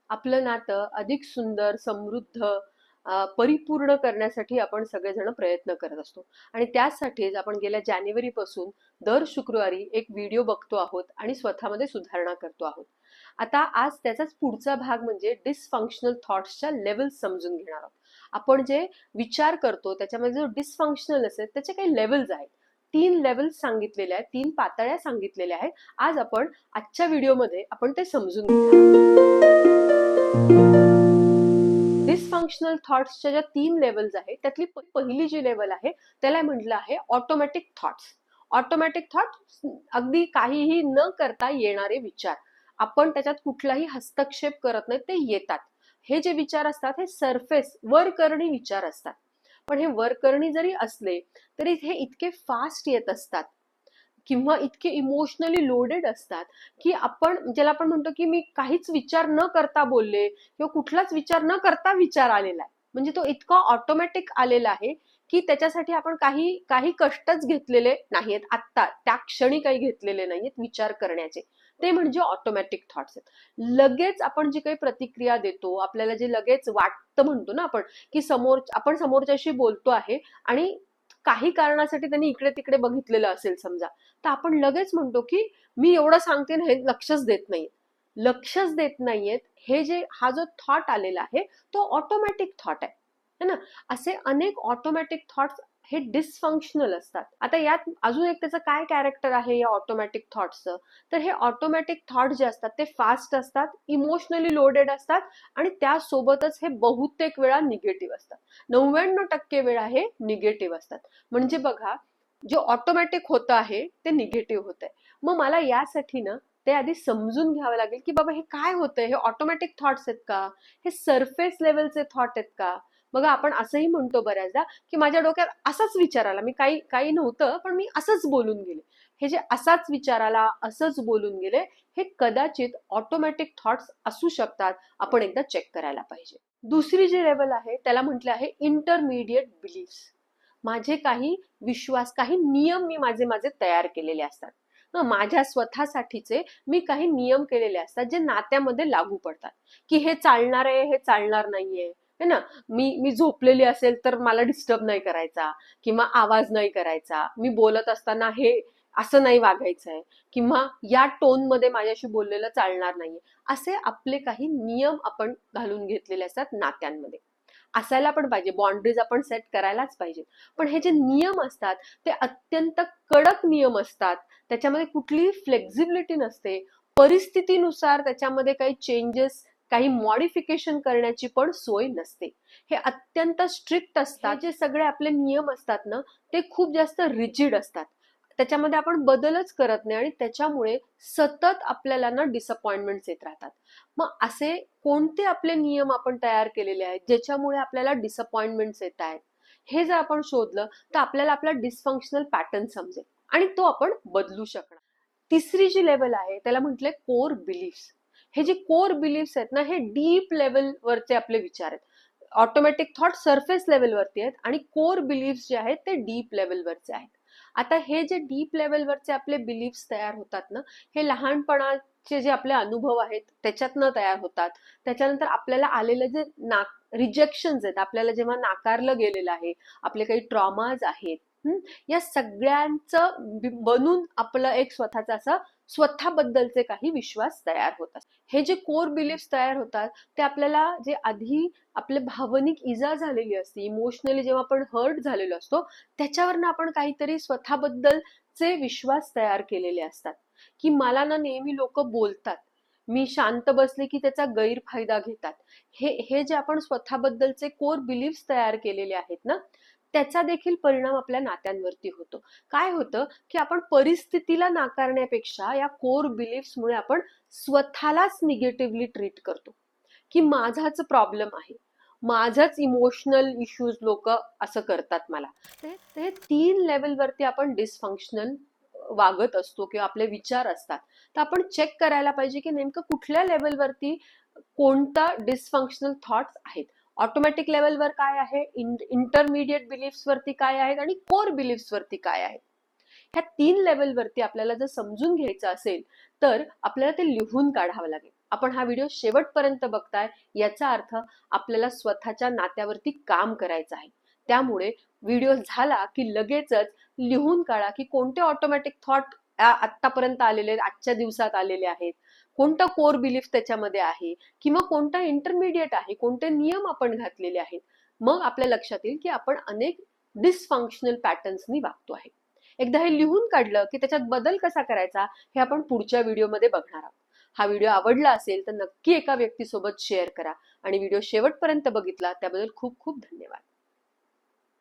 आपलं नातं अधिक सुंदर, समृद्ध, परिपूर्ण करण्यासाठी आपण सगळेजण प्रयत्न करत असतो. आणि त्यासाठीच आपण गेल्या जानेवारीपासून दर शुक्रवारी एक व्हिडिओ बघतो आहोत आणि स्वतःमध्ये सुधारणा करतो आहोत. आता आज त्याचाच पुढचा भाग म्हणजे डिसफंक्शनल थॉट्सच्या लेवल्स समजून घेणार आहोत. आपण जे विचार करतो त्याच्यामध्ये जो डिसफंक्शनल असेल त्याचे काही लेवल्स आहेत. 3 लेवल्स सांगितलेले आहेत, 3 पातळ्या सांगितलेल्या आहेत. आज आपण आजच्या व्हिडिओमध्ये आपण ते समजून घेणार आहोत. डिसफंक्शनल थॉट्सच्या ज्या 3 लेवल्स आहेत त्यातली पहिली जी लेवल आहे त्याला म्हटलं आहे ऑटोमॅटिक थॉट्स. ऑटोमॅटिक थॉट्स अगदी काहीही न करता येणारे विचार. आपण त्याच्यात कुठलाही हस्तक्षेप करत नाही, ते येतात. हे जे विचार असतात हे सरफेस वरकरणी विचार असतात. पण हे वरकरणी जरी असले तरी हे इतके फास्ट येत असतात किंवा इतके इमोशनली लोडेड असतात की आपण ज्याला आपण म्हणतो की मी काहीच विचार न करता बोलले किंवा कुठलाच विचार न करता विचार आलेला आहे. म्हणजे तो इतका ऑटोमॅटिक आलेला आहे की त्याच्यासाठी आपण काही कष्टच घेतलेले नाहीयेत, आत्ता त्या क्षणी काही घेतलेले नाहीयेत विचार करण्याचे. ते म्हणजे ऑटोमॅटिक थॉट्स आहेत. लगेच आपण जी काही प्रतिक्रिया देतो, आपल्याला जे लगेच वाटतं म्हणतो ना आपण की आपण समोरच्याशी बोलतो आहे आणि काही कारणासाठी त्यांनी इकडे तिकडे बघितलेलं असेल समजा, तर आपण लगेच म्हणतो की मी एवढं सांगते ना, हे लक्षच देत नाहीये. लक्षच देत नाहीयेत हे जे हा जो थॉट आलेला आहे तो ऑटोमॅटिक थॉट आहे, है ना. असे अनेक ऑटोमॅटिक थॉट्स हे डिसफंक्शनल असतात. आता यात अजून एक त्याचं काय कॅरेक्टर आहे या ऑटोमॅटिक थॉट्सचं, तर हे ऑटोमॅटिक थॉट जे असतात ते फास्ट असतात, इमोशनली लोडेड असतात आणि त्यासोबतच हे बहुतेक वेळा निगेटिव्ह असतात. 99% वेळा हे निगेटिव्ह असतात. म्हणजे बघा, जे ऑटोमॅटिक होतं आहे ते निगेटिव्ह होत आहे. मग मला यासाठी ना ते आधी समजून घ्यावं लागेल की बाबा हे काय होतंय, हे ऑटोमॅटिक थॉट्स आहेत का, हे सरफेस लेवलचे थॉट आहेत का. बघा, आपण असंही म्हणतो बऱ्याचदा की माझ्या डोक्यात असाच विचार आला, मी काही काही नव्हतं पण मी असंच बोलून गेले. हे जे असाच विचार आला, असंच बोलून गेले, हे कदाचित ऑटोमॅटिक थॉट्स असू शकतात. आपण एकदा चेक करायला पाहिजे. दुसरी जी लेवल आहे त्याला म्हटलं आहे इंटरमिडिएट बिलीफ्स. माझे काही विश्वास, काही नियम मी माझे तयार केलेले असतात. माझ्या स्वतःसाठीचे मी काही नियम केलेले असतात जे नात्यामध्ये लागू पडतात. की हे चालणार आहे, हे चालणार नाहीये, है ना. मी झोपलेली असेल तर मला डिस्टर्ब नाही करायचा किंवा आवाज नाही करायचा. मी बोलत असताना हे असं नाही वागायचंय किंवा या टोन मध्ये माझ्याशी बोललेलं चालणार नाहीये. असे आपले काही नियम आपण घालून घेतलेले असतात नात्यांमध्ये. असायला पण पाहिजे, बाउंड्रीज आपण सेट करायलाच पाहिजे. पण हे जे नियम असतात ते अत्यंत कडक नियम असतात. त्याच्यामध्ये कुठलीही फ्लेक्झिबिलिटी नसते. परिस्थितीनुसार त्याच्यामध्ये काही चेंजेस, काही मॉडिफिकेशन करण्याची पण सोय नसते. हे अत्यंत स्ट्रिक्ट असतात. जे सगळे आपले नियम असतात ना ते खूप जास्त रिजिड असतात. त्याच्यामध्ये आपण बदलच करत नाही आणि त्याच्यामुळे सतत आपल्याला ना डिसअपॉइंटमेंट्स येत राहतात. मग असे कोणते आपले नियम आपण तयार केलेले आहेत ज्याच्यामुळे आपल्याला डिसअपॉइंटमेंट्स येत आहेत, हे जर आपण शोधलं तर आपल्याला आपला डिसफंक्शनल पॅटर्न समजेल आणि तो आपण बदलू शकणार. तिसरी जी लेवल आहे त्याला म्हटलंय कोर बिलीफ्स. हे जे कोर बिलीफ्स आहेत ना हे डीप लेवलवरचे आपले विचार आहेत. ऑटोमॅटिक थॉट सरफेस लेवलवरती आहेत आणि कोर बिलीफ्स जे आहेत ते डीप लेवलवरचे आहेत. आता हे जे डीप लेवलवरचे आपले बिलीफ्स तयार होतात ना, हे लहानपणाचे जे आपले अनुभव आहेत त्याच्यातनं तयार होतात. त्याच्यानंतर आपल्याला आलेले जे रिजेक्शन्स आहेत, आपल्याला जेव्हा नाकारलं गेलेलं आहे, आपले काही ट्रॉमाज आहेत, या सगळ्यांचं बनून आपलं एक स्वतःचा असं स्वतःबद्दलचे काही विश्वास तयार होतात. हे जे कोर बिलीफ्स तयार होतात ते आपल्याला जे आधी आपले भावनिक इजा झालेली असते, इमोशनली जेव्हा आपण हर्ट झालेलो असतो त्याच्यावरनं आपण काहीतरी स्वतःबद्दलचे विश्वास तयार केलेले असतात. की मला ना नेहमी लोक बोलतात, मी शांत बसले की त्याचा गैरफायदा घेतात. हे जे आपण स्वतःबद्दलचे कोर बिलीफ्स तयार केलेले आहेत ना त्याचा देखील परिणाम आपल्या नात्यांवरती होतो. काय होतं की आपण परिस्थितीला नाकारण्यापेक्षा या कोर बिलीफ्समुळे आपण स्वतःलाच निगेटिव्हली ट्रीट करतो की माझाच प्रॉब्लेम आहे, माझाच इमोशनल इश्यूज लोक असं करतात मला. ते 3 लेवलवरती आपण डिसफंक्शनल वागत असतो किंवा आपले विचार असतात. तर आपण चेक करायला पाहिजे की नेमकं कुठल्या लेवलवरती कोणता डिसफंक्शनल थॉट्स आहेत. ऑटोमॅटिक लेवलवर काय आहे, इंटरमिडिएट बिलीफ्स वरती काय आहेत आणि कोर बिलीफ्स वरती काय आहेत. ह्या 3 लेवलवरती आपल्याला जर समजून घ्यायचं असेल तर आपल्याला ते लिहून काढावं लागेल. आपण हा व्हिडिओ शेवटपर्यंत बघताय याचा अर्थ आपल्याला स्वतःच्या नात्यावरती काम करायचं आहे. त्यामुळे व्हिडिओ झाला की लगेचच लिहून काढा की कोणते ऑटोमॅटिक थॉट आतापर्यंत आलेले, आजच्या दिवसात आलेले आहेत, कोणता कोर बिलीफ त्याच्यामध्ये आहे, किंवा कोणता इंटरमिडिएट आहे, कोणते नियम आपण घातलेले आहेत. मग आपल्या लक्षात येईल की आपण अनेक डिसफंक्शनल पॅटर्न्सनी वागतो आहे. एकदा हे लिहून काढलं की त्याच्यात बदल कसा करायचा हे आपण पुढच्या व्हिडिओमध्ये बघणार आहोत. हा व्हिडिओ आवडला असेल तर नक्की एका व्यक्तीसोबत शेअर करा आणि व्हिडिओ शेवटपर्यंत बघितला त्याबद्दल खूप खूप धन्यवाद.